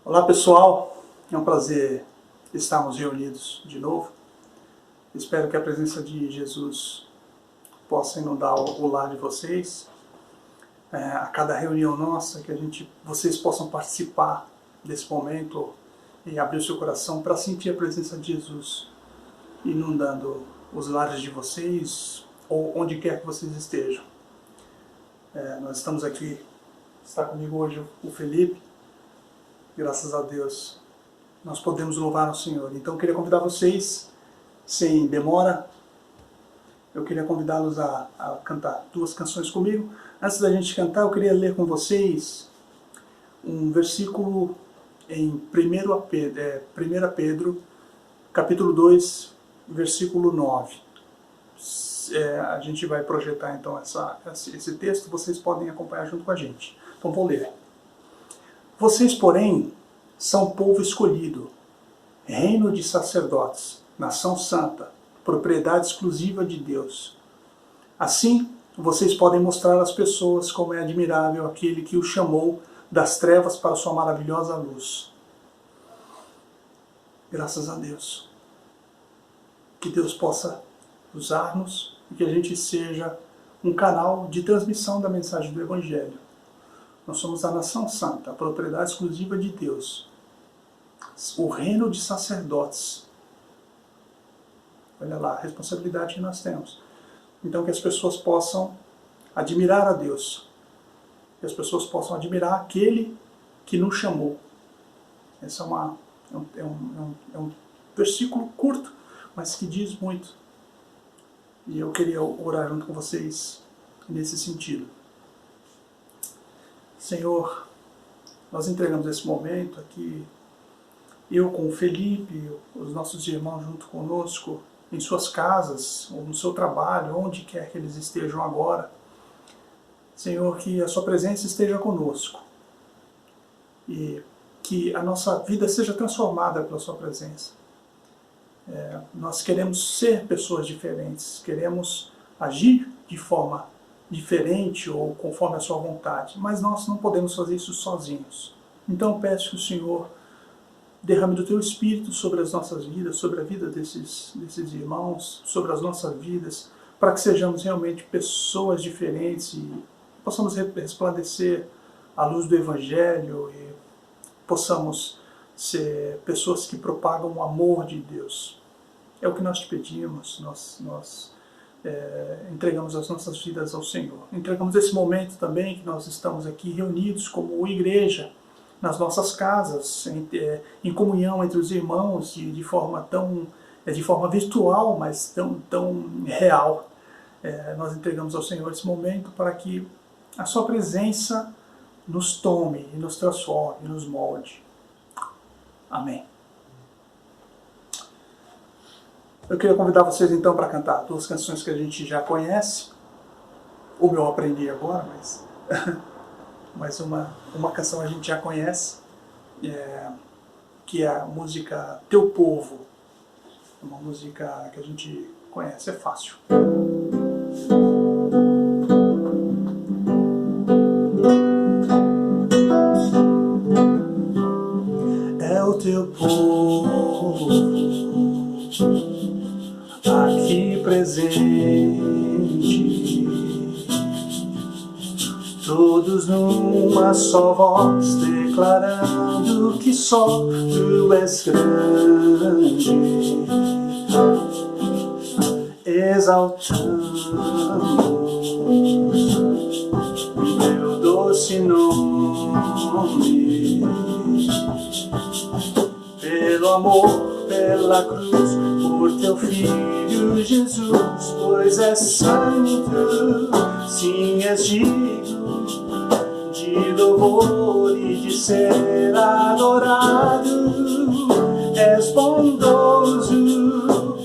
Olá pessoal, é um prazer estarmos reunidos de novo. Espero que a presença de Jesus possa inundar o lar de vocês. A cada reunião nossa, que vocês possam participar desse momento e abrir o seu coração para sentir a presença de Jesus inundando os lares de vocês ou onde quer que vocês estejam. Nós estamos aqui, está comigo hoje o Felipe. Graças a Deus, nós podemos louvar o Senhor. Então eu queria convidar vocês, sem demora, eu queria convidá-los a cantar duas canções comigo. Antes da gente cantar, eu queria ler com vocês um versículo em 1 Pedro, capítulo 2, versículo 9. A gente vai projetar então esse texto, vocês podem acompanhar junto com a gente. Então vou ler. Vocês, porém, são povo escolhido, reino de sacerdotes, nação santa, propriedade exclusiva de Deus. Assim, vocês podem mostrar às pessoas como é admirável aquele que os chamou das trevas para sua maravilhosa luz. Graças a Deus. Que Deus possa usar-nos e que a gente seja um canal de transmissão da mensagem do Evangelho. Nós somos a nação santa, a propriedade exclusiva de Deus, o reino de sacerdotes. Olha lá a responsabilidade que nós temos. Então que as pessoas possam admirar a Deus, que as pessoas possam admirar aquele que nos chamou. Esse é um versículo curto, mas que diz muito. E eu queria orar junto com vocês nesse sentido. Senhor, nós entregamos esse momento aqui, eu com o Felipe, os nossos irmãos junto conosco, em suas casas, ou no seu trabalho, onde quer que eles estejam agora. Senhor, que a sua presença esteja conosco e que a nossa vida seja transformada pela sua presença. Nós queremos ser pessoas diferentes, queremos agir de forma diferente ou conforme a sua vontade, mas nós não podemos fazer isso sozinhos. Então eu peço que o Senhor derrame do teu Espírito sobre as nossas vidas, sobre a vida desses irmãos, sobre as nossas vidas, para que sejamos realmente pessoas diferentes e possamos resplandecer a luz do Evangelho e possamos ser pessoas que propagam o amor de Deus. É o que nós te pedimos, nós entregamos as nossas vidas ao Senhor. Entregamos esse momento também que nós estamos aqui reunidos como igreja, nas nossas casas, em comunhão entre os irmãos, de forma virtual, mas tão real. Nós entregamos ao Senhor esse momento para que a sua presença nos tome, e nos transforme, e nos molde. Amém. Eu queria convidar vocês então para cantar duas canções que a gente já conhece. Uma eu aprendi agora, mas uma canção a gente já conhece, que é a música Teu Povo. É uma música que a gente conhece, é fácil. É o teu povo aqui presente, todos numa só voz, declarando que só tu és grande, exaltando teu doce nome, pelo amor, pela cruz, por teu Filho Jesus, pois és santo, sim, és digno de louvor e de ser adorado. És bondoso,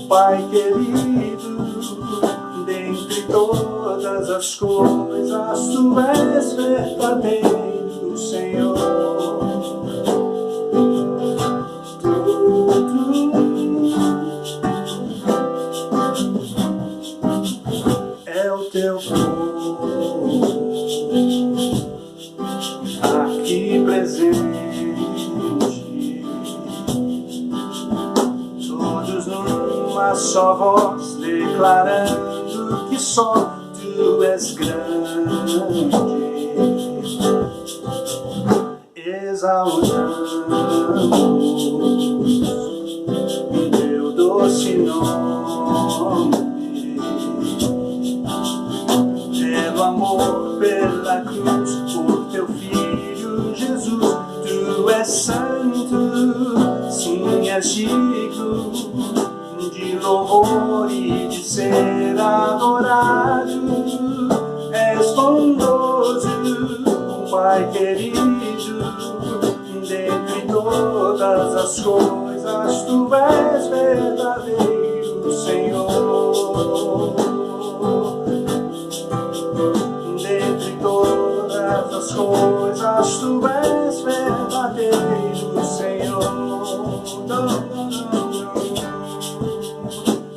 Pai querido, dentre todas as coisas, tu és verdadeiro, Senhor. É o teu povo aqui presente, só voz declarando que só Tu és grande, exaltamos Teu doce nome, pelo amor, pela cruz, por Teu Filho Jesus. Tu és santo, sim, és digno de louvor e de ser adorado. És bondoso, Pai querido, dentre todas as coisas Tu és verdadeiro, Senhor. Dentre todas as coisas Tu és verdadeiro, Senhor.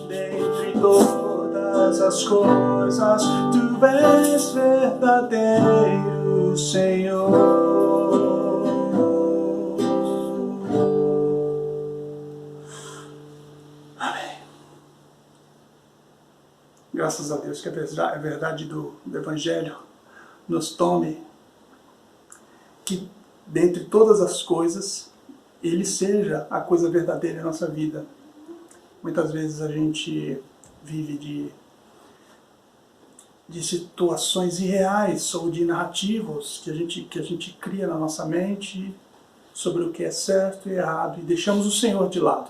Dentre todas as coisas Tu és verdadeiro, Senhor. Amém. Graças a Deus que a verdade do Evangelho nos tome, que dentre todas as coisas Ele seja a coisa verdadeira em nossa vida. Muitas vezes a gente vive de situações irreais ou de narrativos que a gente cria na nossa mente sobre o que é certo e errado, e deixamos o Senhor de lado.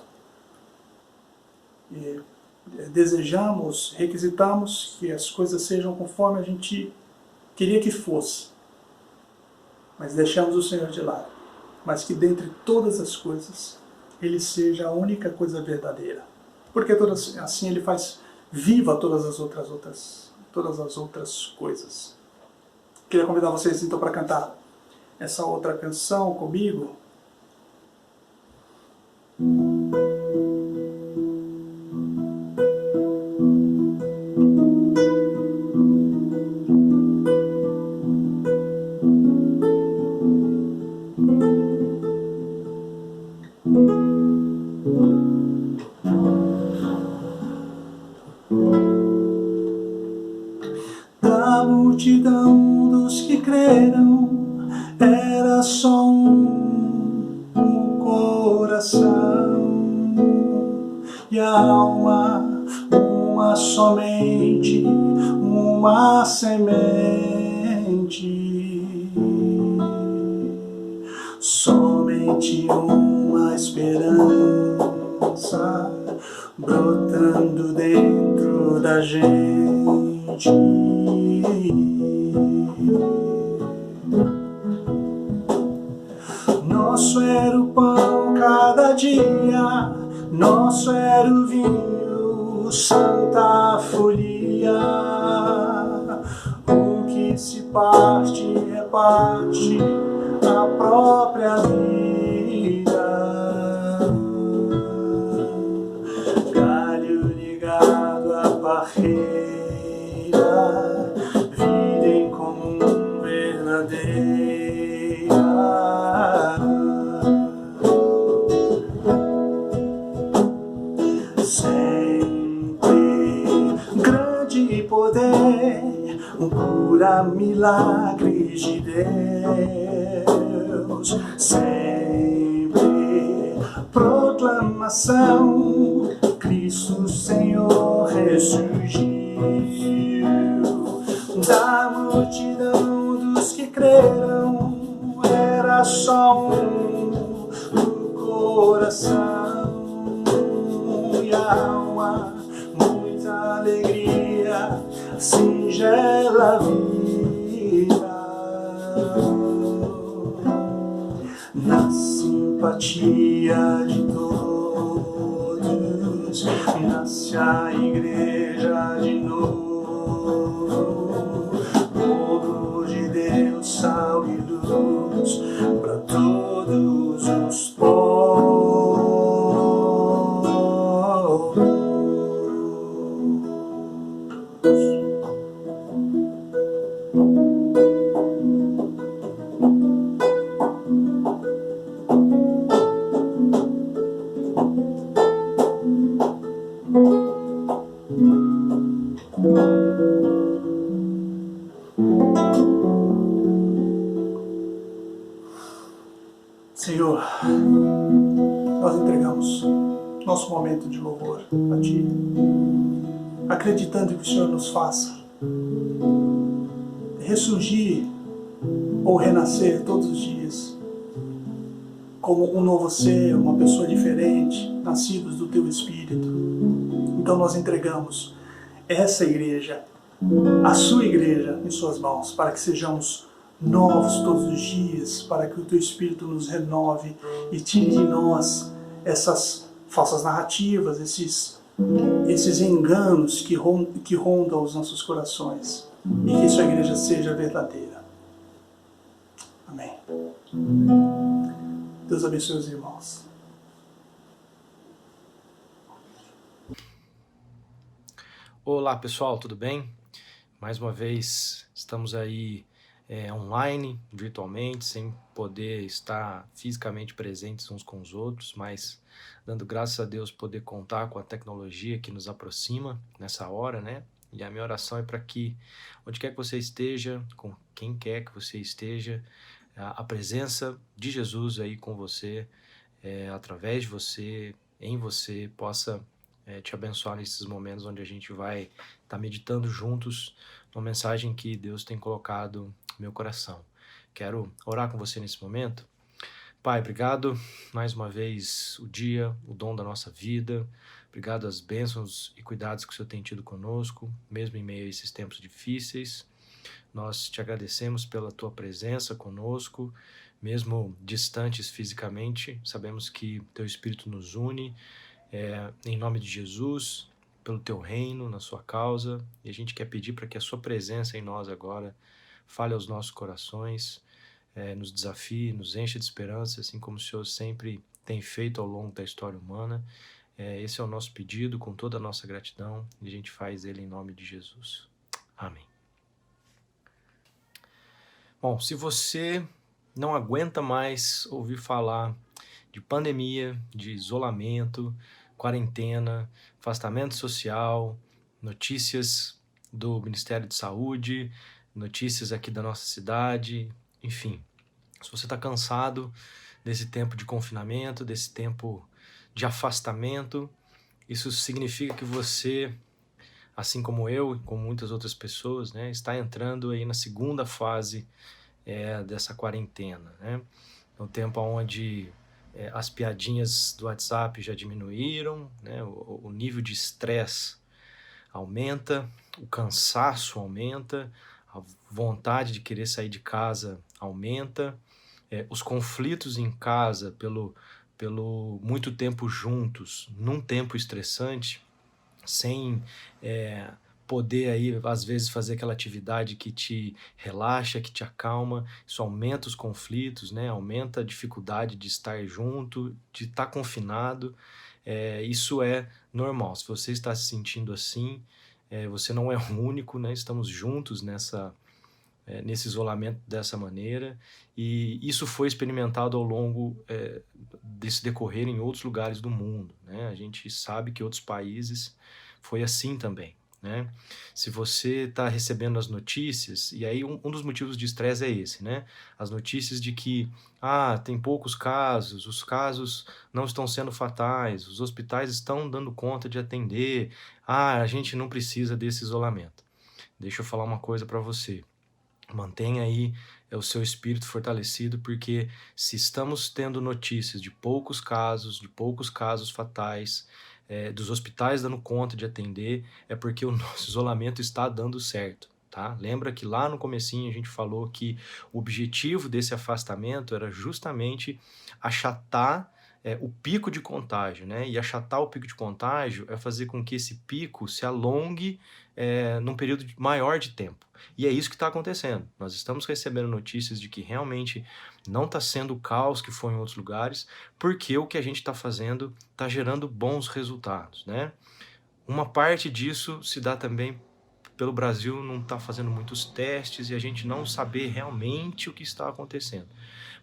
E desejamos, requisitamos que as coisas sejam conforme a gente queria que fosse, mas deixamos o Senhor de lado. Mas que dentre todas as coisas Ele seja a única coisa verdadeira, porque assim Ele faz viva todas as outras coisas. Queria convidar vocês então para cantar essa outra canção comigo. Da multidão dos que creram, era só um coração, e a alma, uma somente, uma semente, somente uma esperança brotando dentro da gente. Nosso era o pão cada dia, nosso era o vinho, santa folia. O que se parte, reparte a própria vida. Galho ligado à parreira, vida em comum verdadeira. Sempre grande poder, cura milagres de Deus. Sempre proclamação, Cristo Senhor ressurgiu. Da multidão dos que creram, era só um coração, e a alma, muita alegria, singela vida. Na simpatia de todos, nasce a igreja de novo. Povo de Deus, sal e luz para todos os povos. nosso momento de louvor a Ti, acreditando que o Senhor nos faça ressurgir ou renascer todos os dias como um novo ser, uma pessoa diferente, nascidos do Teu Espírito. Então nós entregamos essa igreja, a Sua igreja, em Suas mãos, para que sejamos novos todos os dias, para que o Teu Espírito nos renove e tire de nós essas falsas narrativas, esses enganos que rondam os nossos corações, e que Sua igreja seja verdadeira. Amém. Deus abençoe os irmãos. Olá pessoal, tudo bem? Mais uma vez estamos aí online, virtualmente, sem poder estar fisicamente presentes uns com os outros, mas dando graças a Deus poder contar com a tecnologia que nos aproxima nessa hora, né? E a minha oração é para que, onde quer que você esteja, com quem quer que você esteja, a presença de Jesus aí com você, através de você, em você, possa te abençoar nesses momentos onde a gente vai estar meditando juntos uma mensagem que Deus tem colocado no meu coração. Quero orar com você nesse momento. Pai, obrigado mais uma vez o dia, o dom da nossa vida. Obrigado às bênçãos e cuidados que o Senhor tem tido conosco, mesmo em meio a esses tempos difíceis. Nós te agradecemos pela tua presença conosco, mesmo distantes fisicamente. Sabemos que teu Espírito nos une, em nome de Jesus, pelo teu reino, na sua causa. E a gente quer pedir para que a sua presença em nós agora fale aos nossos corações, nos desafie, nos enche de esperança, assim como o Senhor sempre tem feito ao longo da história humana. Esse é o nosso pedido, com toda a nossa gratidão, e a gente faz ele em nome de Jesus. Amém. Bom, se você não aguenta mais ouvir falar de pandemia, de isolamento, quarentena, afastamento social, notícias do Ministério de Saúde, notícias aqui da nossa cidade, enfim. Se você está cansado desse tempo de confinamento, desse tempo de afastamento, isso significa que você, assim como eu e como muitas outras pessoas, né, está entrando aí na segunda fase dessa quarentena, né? É um tempo onde as piadinhas do WhatsApp já diminuíram, né? O nível de estresse aumenta, o cansaço aumenta, a vontade de querer sair de casa aumenta, os conflitos em casa pelo muito tempo juntos, num tempo estressante, sem poder aí, às vezes, fazer aquela atividade que te relaxa, que te acalma. Isso aumenta os conflitos, né? Aumenta a dificuldade de estar junto, de estar confinado. Isso é normal. Se você está se sentindo assim, você não é o único, né? Estamos juntos nesse isolamento dessa maneira, e isso foi experimentado ao longo desse decorrer em outros lugares do mundo, né? A gente sabe que outros países foi assim também, né? Se você está recebendo as notícias, e aí um dos motivos de estresse é esse, né? As notícias de que tem poucos casos, os casos não estão sendo fatais, os hospitais estão dando conta de atender, a gente não precisa desse isolamento. Deixa eu falar uma coisa para você. Mantenha aí o seu espírito fortalecido, porque se estamos tendo notícias de poucos casos fatais, dos hospitais dando conta de atender, é porque o nosso isolamento está dando certo, tá? Lembra que lá no comecinho a gente falou que o objetivo desse afastamento era justamente achatar o pico de contágio, né? E achatar o pico de contágio é fazer com que esse pico se alongue num período maior de tempo. E é isso que está acontecendo. Nós estamos recebendo notícias de que realmente não está sendo o caos que foi em outros lugares, porque o que a gente está fazendo está gerando bons resultados, né? Uma parte disso se dá também pelo Brasil não estar fazendo muitos testes e a gente não saber realmente o que está acontecendo.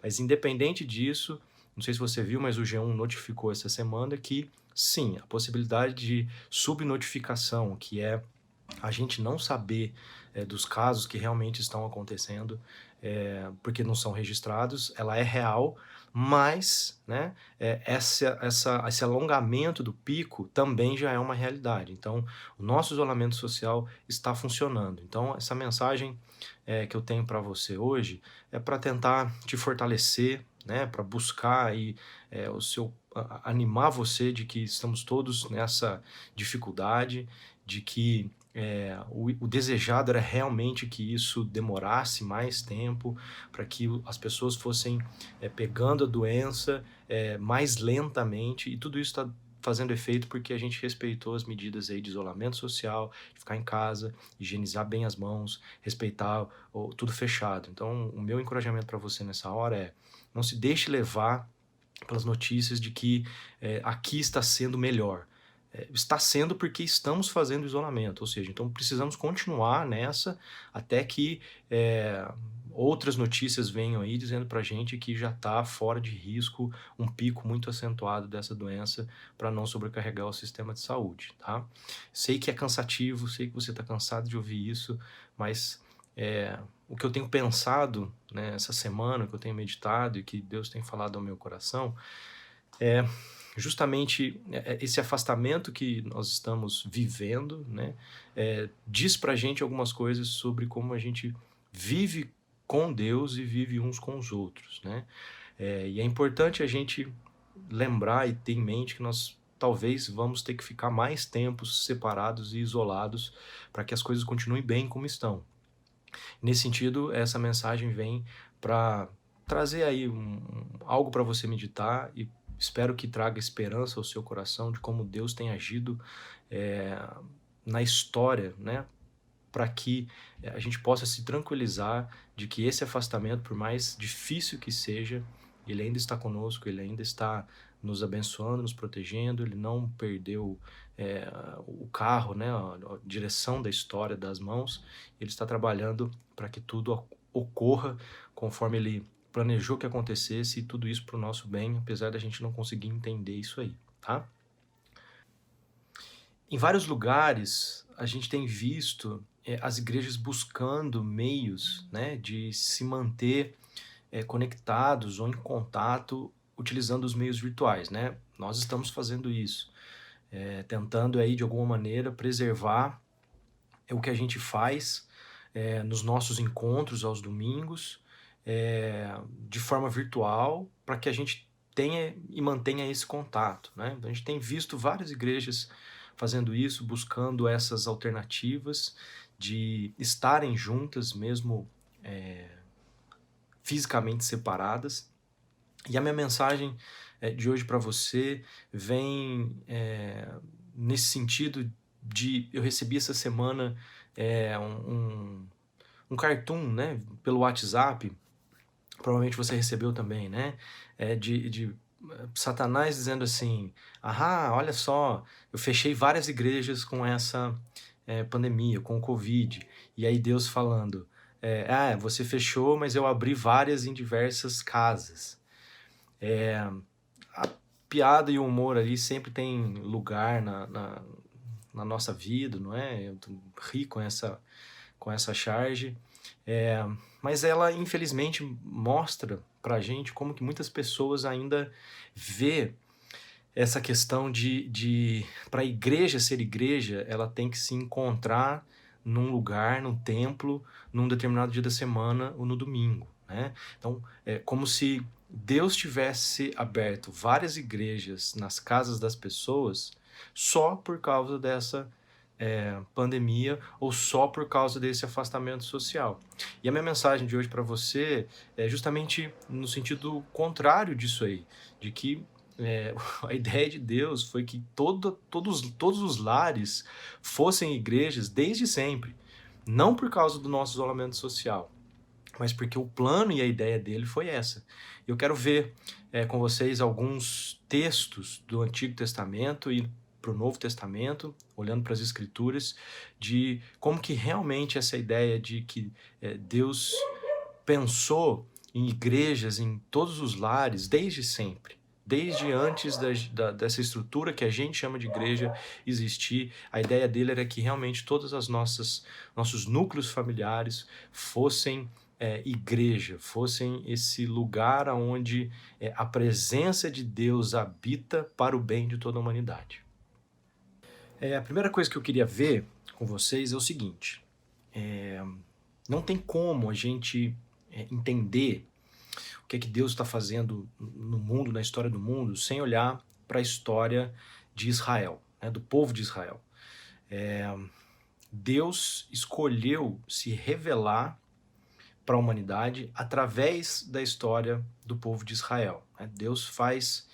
Mas independente disso, não sei se você viu, mas o G1 notificou essa semana que sim, a possibilidade de subnotificação, que é a gente não saber dos casos que realmente estão acontecendo, porque não são registrados, ela é real, mas, né, esse alongamento do pico também já é uma realidade. Então, o nosso isolamento social está funcionando. Então, essa mensagem que eu tenho para você hoje é para tentar te fortalecer, né, para buscar aí animar você de que estamos todos nessa dificuldade, de que o desejado era realmente que isso demorasse mais tempo, para que as pessoas fossem pegando a doença mais lentamente, e tudo isso está fazendo efeito porque a gente respeitou as medidas aí de isolamento social, de ficar em casa, higienizar bem as mãos, respeitar tudo fechado. Então, o meu encorajamento para você nessa hora é: não se deixe levar pelas notícias de que aqui está sendo melhor. Está sendo porque estamos fazendo isolamento, ou seja, então precisamos continuar nessa até que outras notícias venham aí dizendo pra gente que já está fora de risco um pico muito acentuado dessa doença, para não sobrecarregar o sistema de saúde, tá? Sei que é cansativo, sei que você está cansado de ouvir isso, mas o que eu tenho pensado, né, essa semana, que eu tenho meditado e que Deus tem falado ao meu coração, é justamente esse afastamento que nós estamos vivendo, né, diz pra gente algumas coisas sobre como a gente vive com Deus e vive uns com os outros, né? E é importante a gente lembrar e ter em mente que nós talvez vamos ter que ficar mais tempos separados e isolados para que as coisas continuem bem como estão. Nesse sentido, essa mensagem vem para trazer aí algo para você meditar, e espero que traga esperança ao seu coração de como Deus tem agido na história, né? Para que a gente possa se tranquilizar de que esse afastamento, por mais difícil que seja, ele ainda está conosco, ele ainda está nos abençoando, nos protegendo, ele não perdeu o carro, né, a direção da história das mãos, ele está trabalhando para que tudo ocorra conforme ele planejou que acontecesse, e tudo isso para o nosso bem, apesar da gente não conseguir entender isso aí, tá? Em vários lugares, a gente tem visto as igrejas buscando meios, né, de se manter conectados ou em contato utilizando os meios virtuais, né? Nós estamos fazendo isso, tentando aí de alguma maneira preservar o que a gente faz nos nossos encontros aos domingos, de forma virtual, para que a gente tenha e mantenha esse contato, né? Então, a gente tem visto várias igrejas fazendo isso, buscando essas alternativas de estarem juntas mesmo fisicamente separadas. E a minha mensagem de hoje para você vem nesse sentido de... Eu recebi essa semana um cartoon, né, pelo WhatsApp, provavelmente você recebeu também, né, de Satanás dizendo assim: olha só, eu fechei várias igrejas com essa pandemia, com o Covid. E aí Deus falando: você fechou, mas eu abri várias em diversas casas. A piada e o humor ali sempre tem lugar na nossa vida, não é? Eu ri com essa charge. Mas ela, infelizmente, mostra pra gente como que muitas pessoas ainda vê essa questão de para a igreja ser igreja, ela tem que se encontrar num lugar, num templo, num determinado dia da semana ou no domingo, né? Então, é como se Deus tivesse aberto várias igrejas nas casas das pessoas só por causa dessa pandemia, ou só por causa desse afastamento social. E a minha mensagem de hoje para você é justamente no sentido contrário disso aí, de que a ideia de Deus foi que todos os lares fossem igrejas desde sempre, não por causa do nosso isolamento social, mas porque o plano e a ideia dele foi essa. Eu quero ver com vocês alguns textos do Antigo Testamento e para o Novo Testamento, olhando para as Escrituras, de como que realmente essa ideia de que Deus pensou em igrejas em todos os lares desde sempre, desde antes dessa estrutura que a gente chama de igreja existir. A ideia dele era que realmente todas as nossos núcleos familiares fossem igreja, fossem esse lugar onde a presença de Deus habita para o bem de toda a humanidade. A primeira coisa que eu queria ver com vocês é o seguinte: não tem como a gente entender o que é que Deus está fazendo no mundo, na história do mundo, sem olhar para a história de Israel, né, do povo de Israel. Deus escolheu se revelar para a humanidade através da história do povo de Israel, né? Deus faz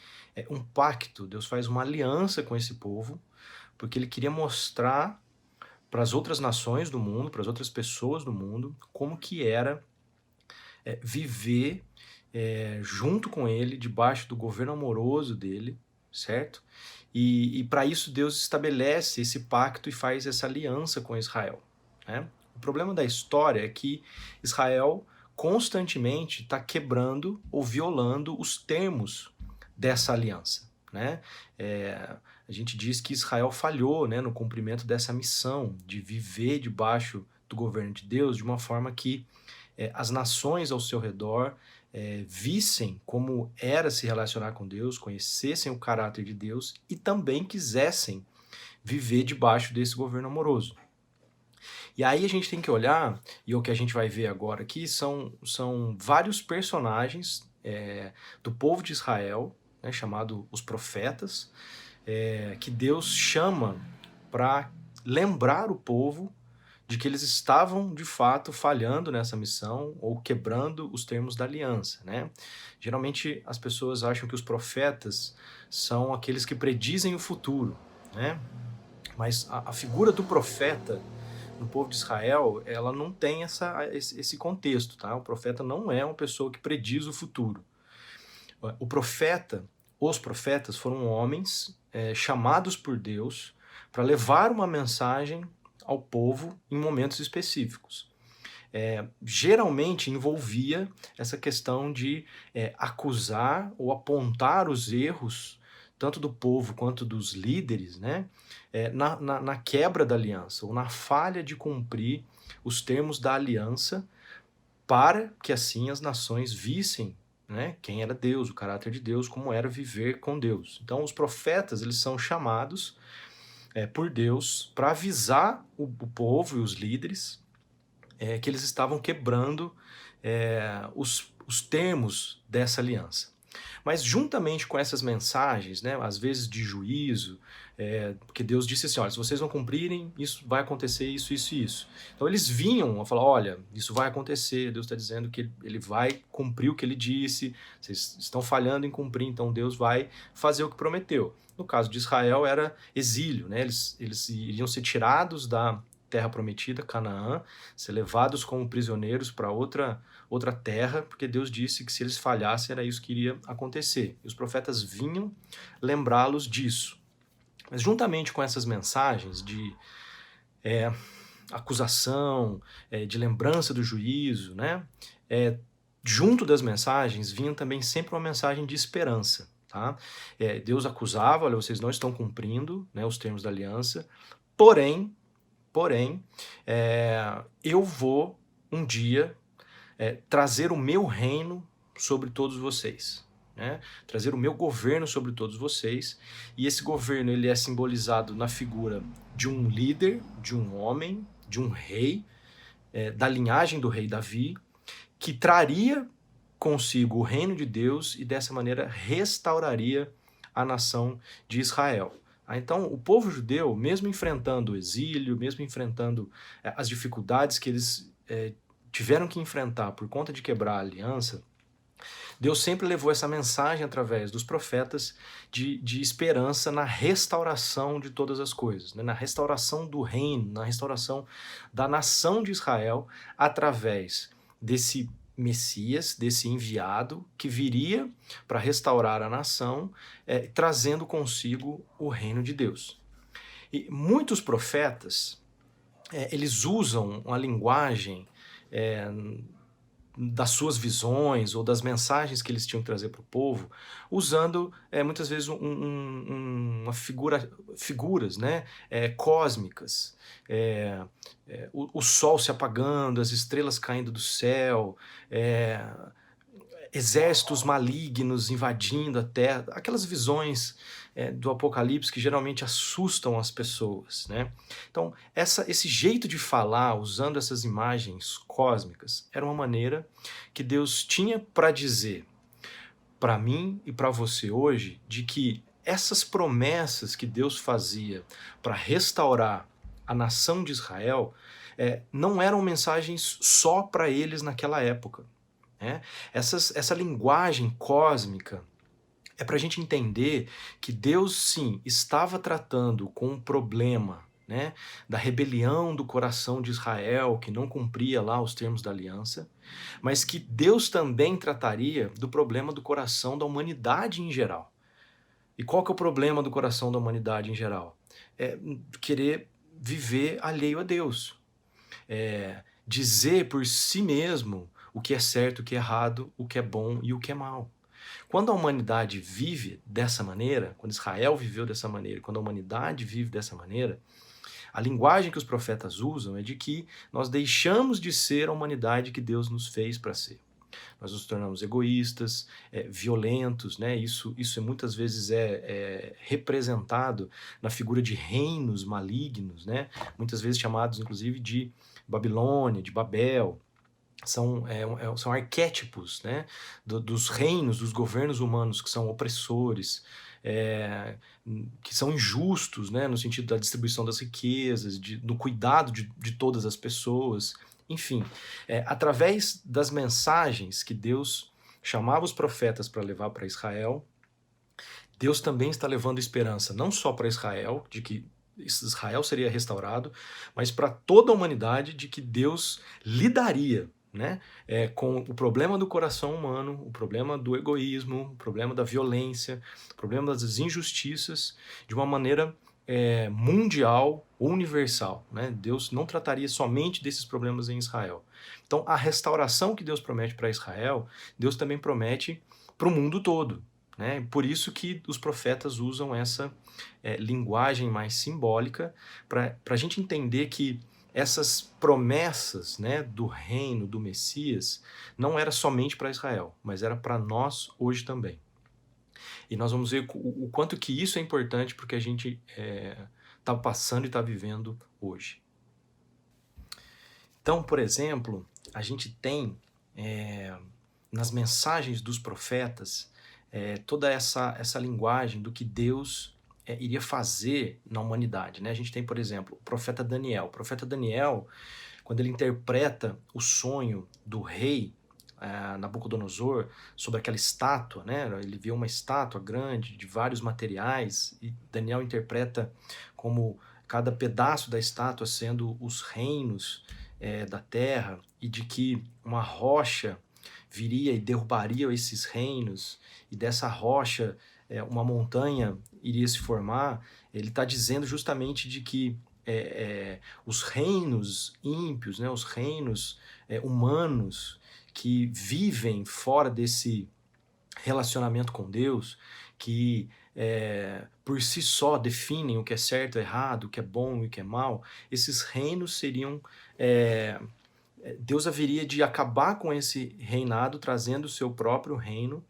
um pacto, Deus faz uma aliança com esse povo, porque ele queria mostrar para as outras nações do mundo, para as outras pessoas do mundo, como que era viver junto com ele, debaixo do governo amoroso dele, certo? E para isso Deus estabelece esse pacto e faz essa aliança com Israel, né? O problema da história é que Israel constantemente está quebrando ou violando os termos dessa aliança, né? A gente diz que Israel falhou, né, no cumprimento dessa missão de viver debaixo do governo de Deus de uma forma que as nações ao seu redor vissem como era se relacionar com Deus, conhecessem o caráter de Deus e também quisessem viver debaixo desse governo amoroso. E aí a gente tem que olhar, e o que a gente vai ver agora aqui são vários personagens do povo de Israel, né, chamado os profetas, que Deus chama para lembrar o povo de que eles estavam, de fato, falhando nessa missão ou quebrando os termos da aliança, né? Geralmente, as pessoas acham que os profetas são aqueles que predizem o futuro, né? Mas a figura do profeta no povo de Israel, ela não tem esse contexto, tá? O profeta não é uma pessoa que prediz o futuro. Os profetas foram homens chamados por Deus para levar uma mensagem ao povo em momentos específicos. Geralmente envolvia essa questão de acusar ou apontar os erros tanto do povo quanto dos líderes, né, na quebra da aliança ou na falha de cumprir os termos da aliança, para que assim as nações vissem, né, quem era Deus, o caráter de Deus, como era viver com Deus. Então os profetas, eles são chamados por Deus para avisar o povo e os líderes que eles estavam quebrando os termos dessa aliança. Mas juntamente com essas mensagens, né, às vezes de juízo, porque Deus disse assim, olha, se vocês não cumprirem, isso vai acontecer, isso, isso e isso. Então eles vinham a falar, olha, isso vai acontecer, Deus está dizendo que ele vai cumprir o que ele disse, vocês estão falhando em cumprir, então Deus vai fazer o que prometeu. No caso de Israel era exílio, né? Eles iriam ser tirados da terra prometida, Canaã, ser levados como prisioneiros para outra terra, porque Deus disse que se eles falhassem era isso que iria acontecer. E os profetas vinham lembrá-los disso. Mas juntamente com essas mensagens de acusação, de lembrança do juízo, né? Junto das mensagens vinha também sempre uma mensagem de esperança. Tá? Deus acusava, olha, vocês não estão cumprindo, né, os termos da aliança, porém, eu vou um dia trazer o meu reino sobre todos vocês, né? Trazer o meu governo sobre todos vocês, e esse governo ele é simbolizado na figura de um líder, de um homem, de um rei, da linhagem do rei Davi, que traria consigo o reino de Deus e dessa maneira restauraria a nação de Israel. Então, o povo judeu, mesmo enfrentando o exílio, mesmo enfrentando as dificuldades que eles tiveram que enfrentar por conta de quebrar a aliança, Deus sempre levou essa mensagem através dos profetas de esperança na restauração de todas as coisas, né? Na restauração do reino, na restauração da nação de Israel, através desse Messias, desse enviado que viria para restaurar a nação, trazendo consigo o reino de Deus. E muitos profetas, eles usam uma linguagem das suas visões ou das mensagens que eles tinham que trazer para o povo, usando muitas vezes figuras, né, cósmicas, o sol se apagando, as estrelas caindo do céu, exércitos malignos invadindo a terra, aquelas visões do Apocalipse que geralmente assustam as pessoas, né? Então, esse jeito de falar, usando essas imagens cósmicas, era uma maneira que Deus tinha para dizer para mim e para você hoje, de que essas promessas que Deus fazia para restaurar a nação de Israel não eram mensagens só para eles naquela época. Essa linguagem cósmica é para a gente entender que Deus, sim, estava tratando com o problema, né, da rebelião do coração de Israel, que não cumpria lá os termos da aliança, mas que Deus também trataria do problema do coração da humanidade em geral. E qual que é o problema do coração da humanidade em geral? É querer viver alheio a Deus. Dizer por si mesmo o que é certo, o que é errado, o que é bom e o que é mal. Quando a humanidade vive dessa maneira, quando Israel viveu dessa maneira, quando a humanidade vive dessa maneira, a linguagem que os profetas usam é de que nós deixamos de ser a humanidade que Deus nos fez para ser. Nós nos tornamos egoístas, violentos, né? Isso muitas vezes é representado na figura de reinos malignos, né? Muitas vezes chamados inclusive de Babilônia, de Babel. São arquétipos, né, dos reinos, dos governos humanos que são opressores, que são injustos, né, no sentido da distribuição das riquezas, do cuidado de todas as pessoas. Enfim, através das mensagens que Deus chamava os profetas para levar para Israel, Deus também está levando esperança não só para Israel, de que Israel seria restaurado, mas para toda a humanidade, de que Deus lidaria, né, com o problema do coração humano, o problema do egoísmo, o problema da violência, o problema das injustiças, de uma maneira mundial, universal, né? Deus não trataria somente desses problemas em Israel. Então, a restauração que Deus promete para Israel, Deus também promete para o mundo todo, né? Por isso que os profetas usam essa linguagem mais simbólica, para a gente entender que essas promessas, né, do reino, do Messias, não era somente para Israel, mas era para nós hoje também. E nós vamos ver o quanto que isso é importante porque a gente está passando e está vivendo hoje. Então, por exemplo, a gente tem nas mensagens dos profetas toda essa linguagem do que Deus iria fazer na humanidade, né? A gente tem, por exemplo, o profeta Daniel. O profeta Daniel, quando ele interpreta o sonho do rei Nabucodonosor sobre aquela estátua, né? Ele vê uma estátua grande de vários materiais e Daniel interpreta como cada pedaço da estátua sendo os reinos da terra e de que uma rocha viria e derrubaria esses reinos e dessa rocha uma montanha iria se formar. Ele está dizendo justamente de que os reinos ímpios, né, os reinos humanos que vivem fora desse relacionamento com Deus, que por si só definem o que é certo, errado, o que é bom e o que é mal, esses reinos seriam... Deus haveria de acabar com esse reinado, trazendo o seu próprio reino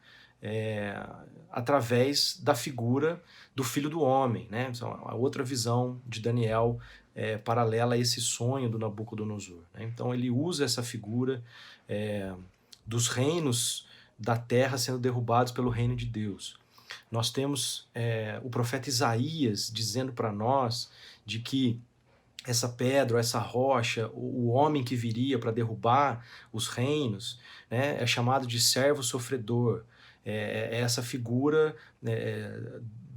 através da figura do Filho do Homem, né? A outra visão de Daniel paralela a esse sonho do Nabucodonosor, né? Então ele usa essa figura dos reinos da terra sendo derrubados pelo reino de Deus. Nós temos o profeta Isaías dizendo para nós de que essa pedra, essa rocha, o homem que viria para derrubar os reinos, né, é chamado de servo sofredor. É essa figura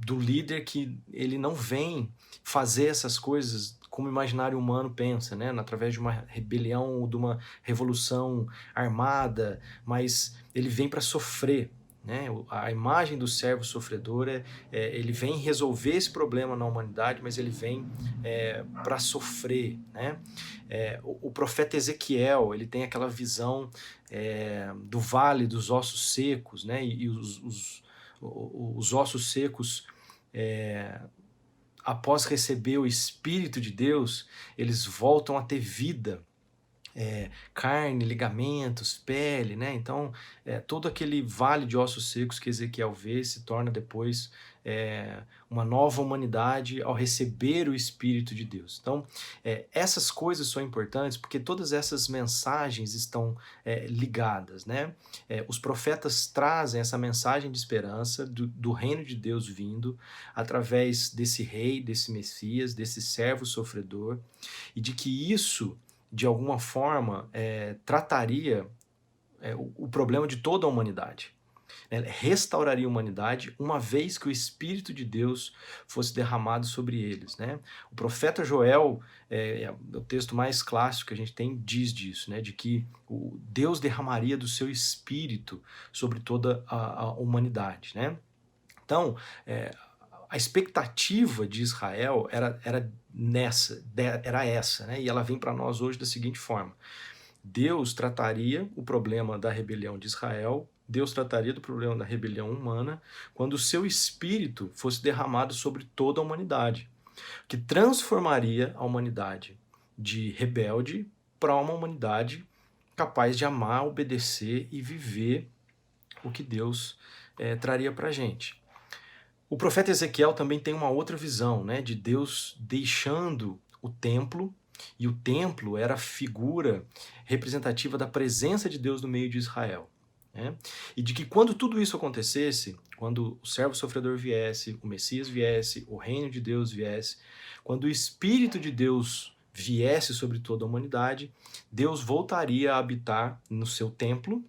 do líder que ele não vem fazer essas coisas como o imaginário humano pensa, né, através de uma rebelião ou de uma revolução armada, mas ele vem para sofrer, né? A imagem do servo sofredor ele vem resolver esse problema na humanidade, mas ele vem para sofrer, né? O profeta Ezequiel, ele tem aquela visão do vale dos ossos secos, né? E os ossos secos, após receber o Espírito de Deus, eles voltam a ter vida. Carne, ligamentos, pele, né? Então, todo aquele vale de ossos secos que Ezequiel vê se torna depois uma nova humanidade ao receber o Espírito de Deus. Então, essas coisas são importantes porque todas essas mensagens estão ligadas, né? Os profetas trazem essa mensagem de esperança do reino de Deus vindo através desse rei, desse Messias, desse servo sofredor, e de que isso de alguma forma, trataria o problema de toda a humanidade. Restauraria a humanidade uma vez que o Espírito de Deus fosse derramado sobre eles, né? O profeta Joel, o texto mais clássico que a gente tem, diz disso, né? De que Deus derramaria do seu Espírito sobre toda a humanidade, né? Então, a expectativa de Israel era essa, né? E ela vem para nós hoje da seguinte forma: Deus trataria o problema da rebelião de Israel, Deus trataria do problema da rebelião humana, quando o seu Espírito fosse derramado sobre toda a humanidade, que transformaria a humanidade de rebelde para uma humanidade capaz de amar, obedecer e viver o que Deus traria para a gente. O profeta Ezequiel também tem uma outra visão, né, de Deus deixando o templo, e o templo era a figura representativa da presença de Deus no meio de Israel, né? E de que quando tudo isso acontecesse, quando o servo sofredor viesse, o Messias viesse, o reino de Deus viesse, quando o Espírito de Deus viesse sobre toda a humanidade, Deus voltaria a habitar no seu templo,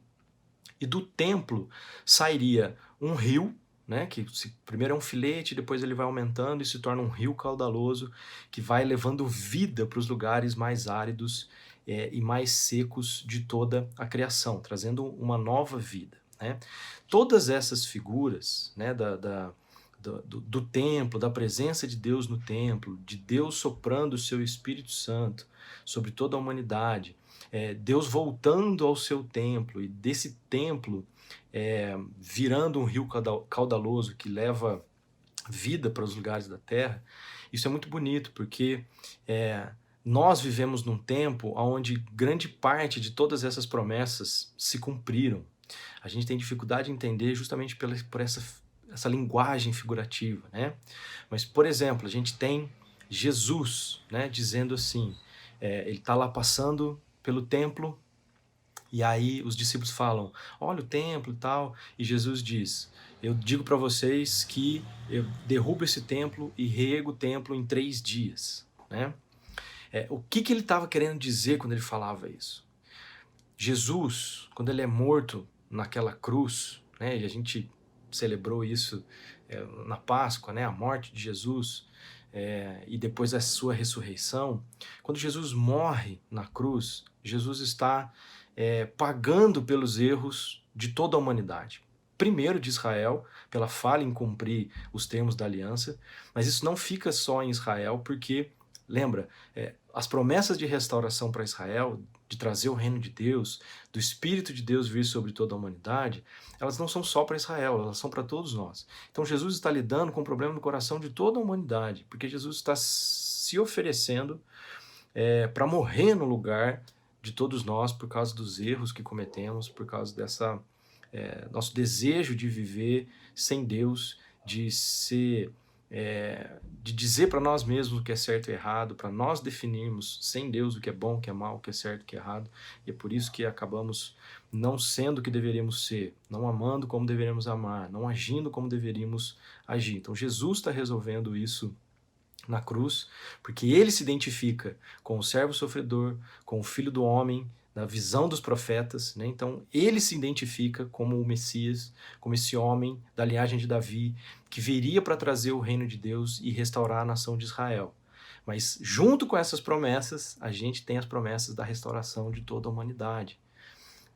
e do templo sairia um rio, né, que primeiro é um filete, depois ele vai aumentando e se torna um rio caudaloso que vai levando vida para os lugares mais áridos e mais secos de toda a criação, trazendo uma nova vida, né? Todas essas figuras, né, do templo, da presença de Deus no templo, de Deus soprando o seu Espírito Santo sobre toda a humanidade, Deus voltando ao seu templo e desse templo virando um rio caudaloso que leva vida para os lugares da terra. Isso é muito bonito, porque nós vivemos num tempo onde grande parte de todas essas promessas se cumpriram. A gente tem dificuldade em entender justamente por essa linguagem figurativa, né? Mas, por exemplo, a gente tem Jesus, né, dizendo assim, ele está lá passando pelo templo, e aí os discípulos falam, olha o templo e tal, e Jesus diz, eu digo para vocês que eu derrubo esse templo e reergo o templo em 3 dias, né? O que ele estava querendo dizer quando ele falava isso? Jesus, quando ele é morto naquela cruz, né, e a gente celebrou isso na Páscoa, né, a morte de Jesus, e depois a sua ressurreição, quando Jesus morre na cruz, Jesus está pagando pelos erros de toda a humanidade. Primeiro de Israel, pela falha em cumprir os termos da aliança, mas isso não fica só em Israel, porque, lembra, as promessas de restauração para Israel, de trazer o reino de Deus, do Espírito de Deus vir sobre toda a humanidade, elas não são só para Israel, elas são para todos nós. Então Jesus está lidando com o problema no coração de toda a humanidade, porque Jesus está se oferecendo para morrer no lugar de todos nós por causa dos erros que cometemos, por causa dessa nosso desejo de viver sem Deus, de dizer para nós mesmos o que é certo e errado, para nós definirmos sem Deus o que é bom, o que é mal, o que é certo, o que é errado, e é por isso que acabamos não sendo o que deveríamos ser, não amando como deveríamos amar, não agindo como deveríamos agir. Então Jesus está resolvendo isso na cruz, porque ele se identifica com o servo sofredor, com o filho do homem, na visão dos profetas, né? Então ele se identifica como o Messias, como esse homem da linhagem de Davi, que viria para trazer o reino de Deus e restaurar a nação de Israel. Mas junto com essas promessas, a gente tem as promessas da restauração de toda a humanidade.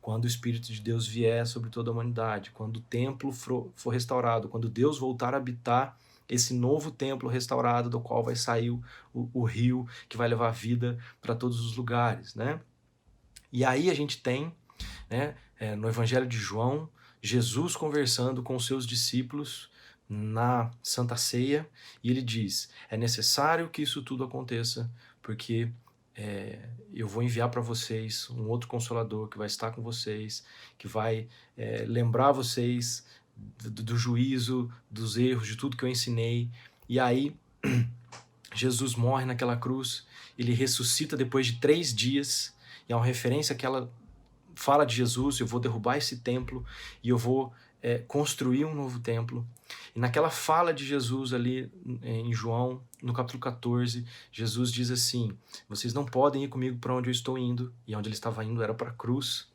quando o Espírito de Deus vier sobre toda a humanidade, quando o templo for restaurado, quando Deus voltar a habitar esse novo templo restaurado, do qual vai sair o rio que vai levar vida para todos os lugares, né? E aí a gente tem, né, no Evangelho de João, Jesus conversando com os seus discípulos na Santa Ceia, e ele diz: é necessário que isso tudo aconteça, porque eu vou enviar para vocês um outro Consolador que vai estar com vocês, que vai lembrar vocês do juízo, dos erros, de tudo que eu ensinei. E aí Jesus morre naquela cruz, ele ressuscita depois de 3 dias, e é uma referência àquela fala de Jesus: eu vou derrubar esse templo e eu vou construir um novo templo. E naquela fala de Jesus ali em João, no capítulo 14, Jesus diz assim: vocês não podem ir comigo para onde eu estou indo. E onde ele estava indo era para a cruz,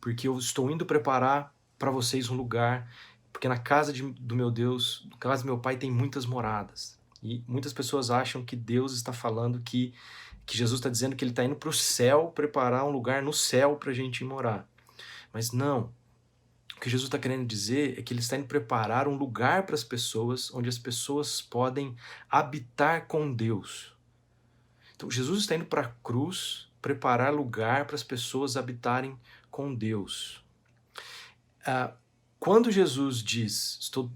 porque eu estou indo preparar para vocês um lugar, porque na casa do meu Deus, na casa do meu Pai, tem muitas moradas. E muitas pessoas acham que Deus está falando que Jesus está dizendo que ele está indo para o céu, preparar um lugar no céu para a gente ir morar. Mas não. O que Jesus está querendo dizer é que ele está indo preparar um lugar para as pessoas, onde as pessoas podem habitar com Deus. Então Jesus está indo para a cruz preparar lugar para as pessoas habitarem com Deus. Quando Jesus diz: estou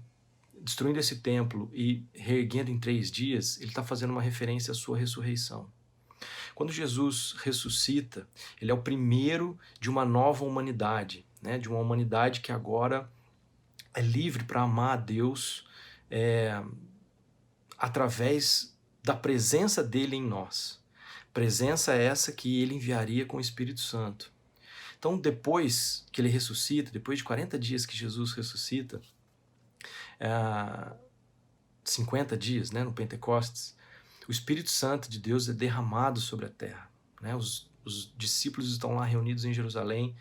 destruindo esse templo e reerguendo em 3 dias, ele está fazendo uma referência à sua ressurreição. Quando Jesus ressuscita, ele é o primeiro de uma nova humanidade, né? De uma humanidade que agora é livre para amar a Deus através da presença dele em nós. Presença essa que ele enviaria com o Espírito Santo. Então, depois que ele ressuscita, depois de 40 dias que Jesus ressuscita, 50 dias, né, no Pentecostes, o Espírito Santo de Deus é derramado sobre a terra, né? Os discípulos estão lá reunidos em Jerusalém,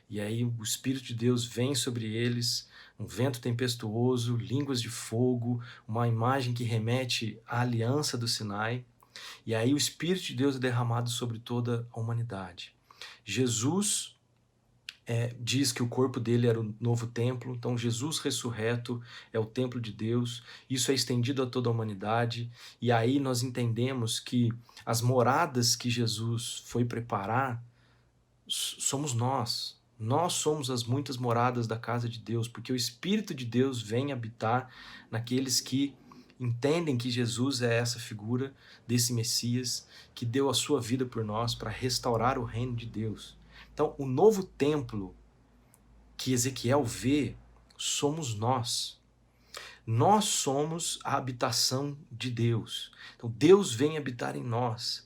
e aí o Espírito de Deus vem sobre eles, um vento tempestuoso, línguas de fogo, uma imagem que remete à aliança do Sinai, e aí o Espírito de Deus é derramado sobre toda a humanidade. Jesus diz que o corpo dele era o novo templo, então Jesus ressurreto é o templo de Deus, isso é estendido a toda a humanidade, e aí nós entendemos que as moradas que Jesus foi preparar somos nós. Nós somos as muitas moradas da casa de Deus, porque o Espírito de Deus vem habitar naqueles que entendem que Jesus é essa figura desse Messias que deu a sua vida por nós para restaurar o reino de Deus. Então, o novo templo que Ezequiel vê somos nós. Nós somos a habitação de Deus. Então, Deus vem habitar em nós.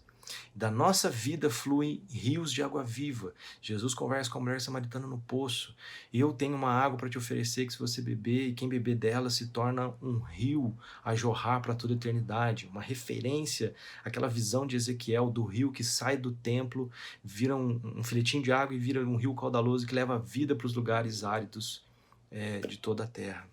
Da nossa vida fluem rios de água viva. Jesus conversa com a mulher samaritana no poço. Eu tenho uma água para te oferecer que se você beber, e quem beber dela se torna um rio a jorrar para toda a eternidade. Uma referência àquela visão de Ezequiel do rio que sai do templo, vira um filetinho de água e vira um rio caudaloso que leva a vida para os lugares áridos de toda a terra.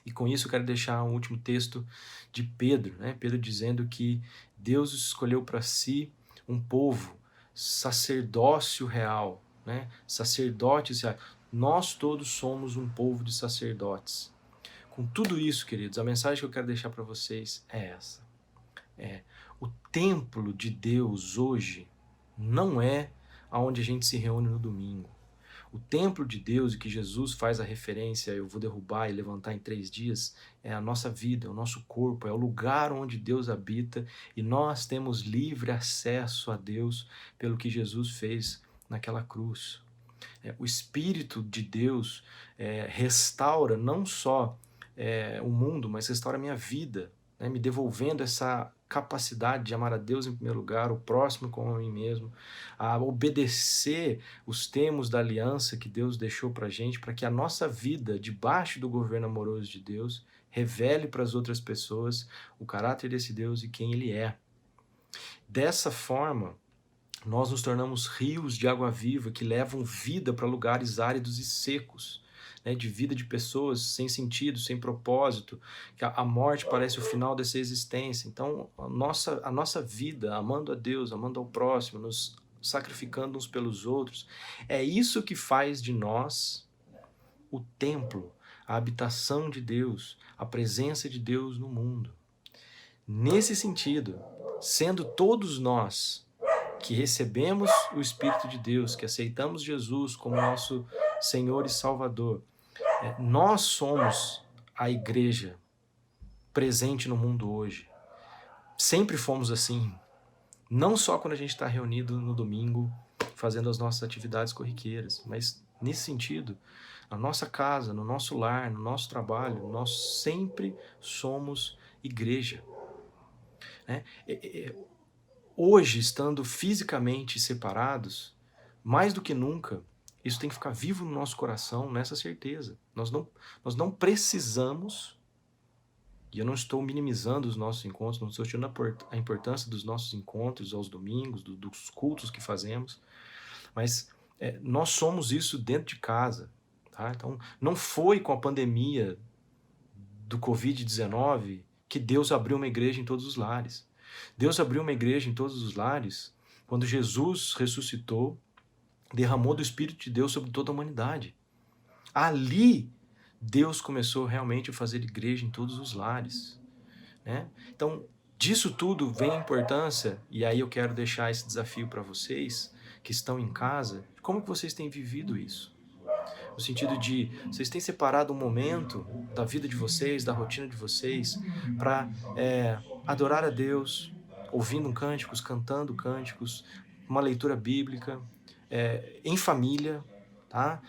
E com isso eu quero deixar um último texto de Pedro, né? Pedro dizendo que Deus escolheu para si um povo, sacerdócio real, né? Sacerdotes reais. Nós todos somos um povo de sacerdotes. Com tudo isso, queridos, a mensagem que eu quero deixar para vocês é essa. O templo de Deus hoje não é aonde a gente se reúne no domingo. O templo de Deus, e que Jesus faz a referência, eu vou derrubar e levantar em 3 dias, é a nossa vida, é o nosso corpo, é o lugar onde Deus habita, e nós temos livre acesso a Deus pelo que Jesus fez naquela cruz. O Espírito de Deus restaura não só o mundo, mas restaura a minha vida, né, me devolvendo essa capacidade de amar a Deus em primeiro lugar, o próximo como a mim mesmo, a obedecer os termos da aliança que Deus deixou para a gente, para que a nossa vida, debaixo do governo amoroso de Deus, revele para as outras pessoas o caráter desse Deus e quem Ele é. Dessa forma, nós nos tornamos rios de água viva que levam vida para lugares áridos e secos, né, de vida de pessoas sem sentido, sem propósito, que a morte parece o final dessa existência. Então, a nossa vida, amando a Deus, amando ao próximo, nos sacrificando uns pelos outros. É isso que faz de nós o templo, a habitação de Deus, a presença de Deus no mundo. Nesse sentido, sendo todos nós que recebemos o Espírito de Deus, que aceitamos Jesus como nosso Senhor e Salvador, nós somos a igreja presente no mundo hoje. Sempre fomos assim. Não só quando a gente está reunido no domingo, fazendo as nossas atividades corriqueiras, mas nesse sentido, na nossa casa, no nosso lar, no nosso trabalho, nós sempre somos igreja. Hoje, estando fisicamente separados, mais do que nunca, isso tem que ficar vivo no nosso coração, nessa certeza. Nós não precisamos, e eu não estou minimizando os nossos encontros, não estou tirando a importância dos nossos encontros aos domingos, dos cultos que fazemos, mas nós somos isso dentro de casa. Tá? Então, não foi com a pandemia do Covid-19 que Deus abriu uma igreja em todos os lares. Deus abriu uma igreja em todos os lares quando Jesus ressuscitou, derramou do Espírito de Deus sobre toda a humanidade. Ali, Deus começou realmente a fazer igreja em todos os lares. Né? Então, disso tudo vem a importância, e aí eu quero deixar esse desafio para vocês que estão em casa, como que vocês têm vivido isso? No sentido de, vocês têm separado um momento da vida de vocês, da rotina de vocês, para adorar a Deus, ouvindo cânticos, cantando cânticos, uma leitura bíblica, em família, tá?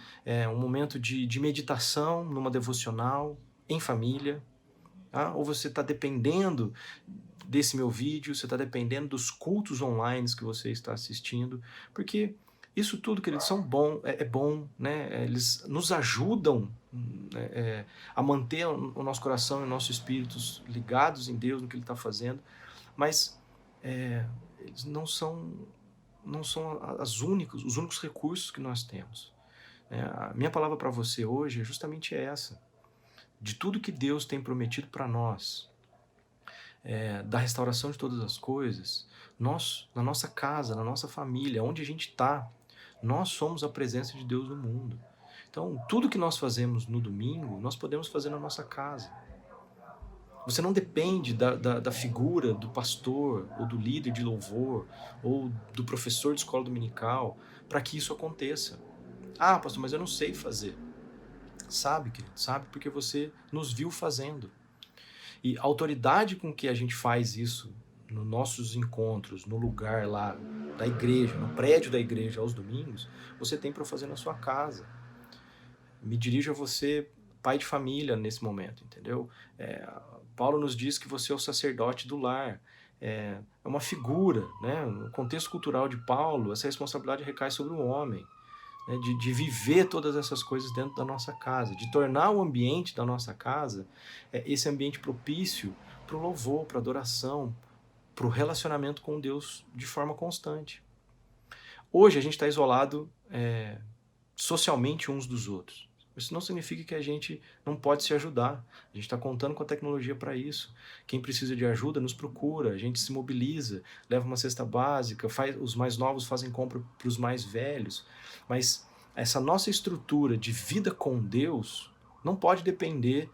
Um momento de meditação numa devocional, em família, tá? Ou você está dependendo desse meu vídeo, você está dependendo dos cultos online que você está assistindo, porque isso tudo, queridos, é bom, né? Eles nos ajudam a manter o nosso coração e o nosso espírito ligados em Deus, no que Ele está fazendo, mas eles não são os únicos recursos que nós temos. A minha palavra para você hoje é justamente essa. De tudo que Deus tem prometido para nós, da restauração de todas as coisas, nós, na nossa casa, na nossa família, onde a gente está, nós somos a presença de Deus no mundo. Então, tudo que nós fazemos no domingo, nós podemos fazer na nossa casa. Você não depende da figura do pastor, ou do líder de louvor, ou do professor de escola dominical, para que isso aconteça. Ah, pastor, mas eu não sei fazer. Sabe, querido? Sabe porque você nos viu fazendo. E a autoridade com que a gente faz isso nos nossos encontros, no lugar lá da igreja, no prédio da igreja aos domingos, você tem para fazer na sua casa. Me dirijo a você, pai de família, nesse momento, entendeu? Paulo nos diz que você é o sacerdote do lar. É uma figura, né? No contexto cultural de Paulo, essa responsabilidade recai sobre o homem. Né, de viver todas essas coisas dentro da nossa casa, de tornar o ambiente da nossa casa esse ambiente propício para o louvor, para a adoração, para o relacionamento com Deus de forma constante. Hoje a gente está isolado socialmente uns dos outros. Isso não significa que a gente não pode se ajudar. A gente está contando com a tecnologia para isso. Quem precisa de ajuda nos procura, a gente se mobiliza, leva uma cesta básica, os mais novos fazem compra para os mais velhos. Mas essa nossa estrutura de vida com Deus não pode depender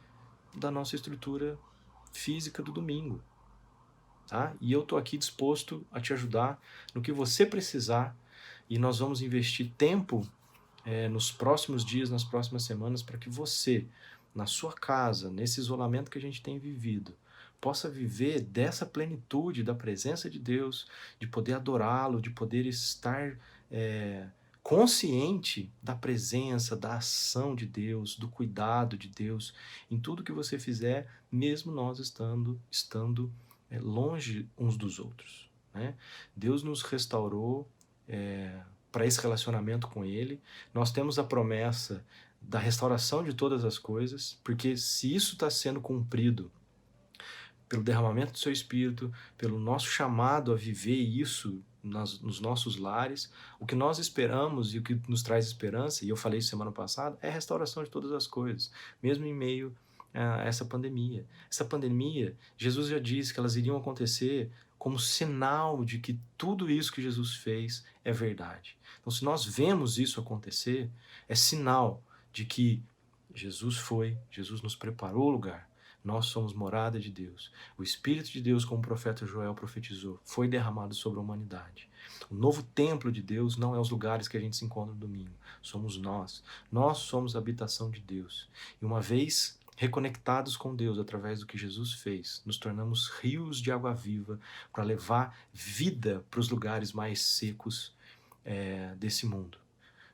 da nossa estrutura física do domingo. Tá? E eu estou aqui disposto a te ajudar no que você precisar, e nós vamos investir tempo nos próximos dias, nas próximas semanas, para que você, na sua casa, nesse isolamento que a gente tem vivido, possa viver dessa plenitude da presença de Deus, de poder adorá-lo, de poder estar consciente da presença, da ação de Deus, do cuidado de Deus em tudo que você fizer, mesmo nós estando longe uns dos outros. Né? Deus nos restaurou para esse relacionamento com Ele. Nós temos a promessa da restauração de todas as coisas, porque se isso está sendo cumprido pelo derramamento do Seu Espírito, pelo nosso chamado a viver isso nos nossos lares, o que nós esperamos e o que nos traz esperança, e eu falei isso semana passada, é a restauração de todas as coisas, mesmo em meio a essa pandemia. Essa pandemia, Jesus já disse que elas iriam acontecer como sinal de que tudo isso que Jesus fez é verdade. Então, se nós vemos isso acontecer, é sinal de que Jesus nos preparou o lugar. Nós somos morada de Deus. O Espírito de Deus, como o profeta Joel profetizou, foi derramado sobre a humanidade. O novo templo de Deus não é os lugares que a gente se encontra no domingo. Somos nós. Nós somos a habitação de Deus. E uma vez reconectados com Deus através do que Jesus fez, nos tornamos rios de água viva para levar vida para os lugares mais secos desse mundo.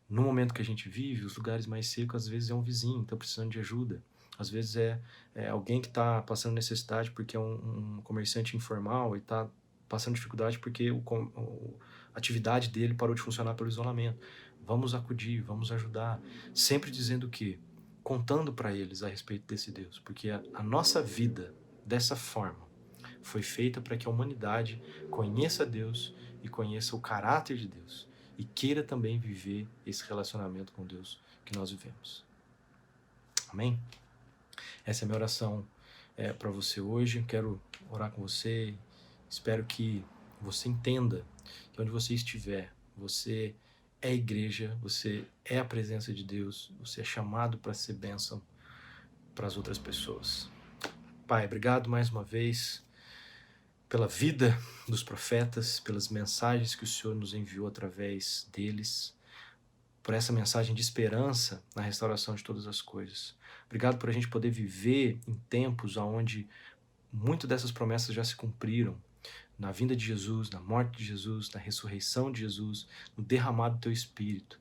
No momento que a gente vive, os lugares mais secos às vezes é um vizinho que está precisando de ajuda. Às vezes é alguém que está passando necessidade porque é um comerciante informal e está passando dificuldade porque a atividade dele parou de funcionar pelo isolamento. Vamos acudir, vamos ajudar. Sempre dizendo o quê? Contando para eles a respeito desse Deus. Porque a nossa vida, dessa forma, foi feita para que a humanidade conheça Deus e conheça o caráter de Deus. E queira também viver esse relacionamento com Deus que nós vivemos. Amém? Essa é a minha oração para você hoje. Eu quero orar com você. Espero que você entenda que onde você estiver, você é igreja, você é a presença de Deus, você é chamado para ser bênção para as outras pessoas. Pai, obrigado mais uma vez pela vida dos profetas, pelas mensagens que o Senhor nos enviou através deles, por essa mensagem de esperança na restauração de todas as coisas. Obrigado por a gente poder viver em tempos onde muitas dessas promessas já se cumpriram, na vinda de Jesus, na morte de Jesus, na ressurreição de Jesus, no derramado do Teu Espírito.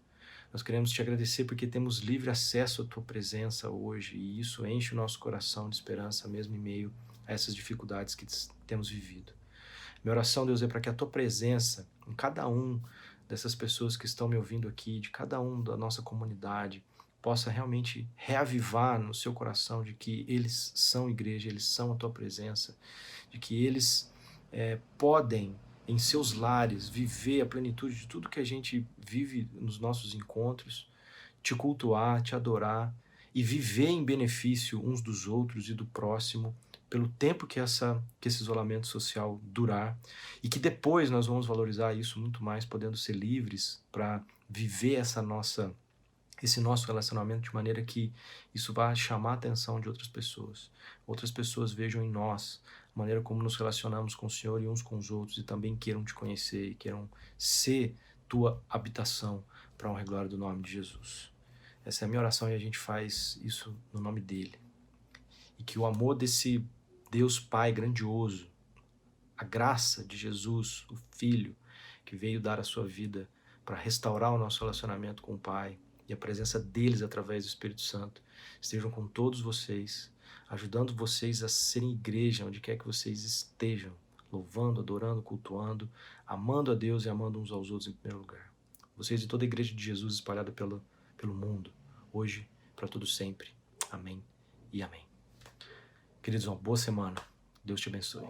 Nós queremos Te agradecer porque temos livre acesso à Tua presença hoje e isso enche o nosso coração de esperança mesmo em meio a essas dificuldades que temos vivido. Minha oração, Deus, é para que a Tua presença em cada um dessas pessoas que estão me ouvindo aqui, de cada um da nossa comunidade, possa realmente reavivar no seu coração de que eles são igreja, eles são a Tua presença, de que eles podem, em seus lares, viver a plenitude de tudo que a gente vive nos nossos encontros, Te cultuar, Te adorar e viver em benefício uns dos outros e do próximo, pelo tempo que esse isolamento social durar, e que depois nós vamos valorizar isso muito mais, podendo ser livres para viver esse nosso relacionamento de maneira que isso vai chamar a atenção de outras pessoas vejam em nós a maneira como nos relacionamos com o Senhor e uns com os outros, e também queiram Te conhecer e queiram ser Tua habitação para a honra e glória do nome de Jesus. Essa é a minha oração e a gente faz isso no nome dEle. E que o amor desse Deus Pai grandioso, a graça de Jesus, o Filho, que veio dar a sua vida para restaurar o nosso relacionamento com o Pai, e a presença deles através do Espírito Santo, estejam com todos vocês, ajudando vocês a serem igreja onde quer que vocês estejam, louvando, adorando, cultuando, amando a Deus e amando uns aos outros em primeiro lugar. Vocês e toda a igreja de Jesus espalhada pelo mundo, hoje, para todo sempre. Amém e amém. Queridos, uma boa semana. Deus te abençoe.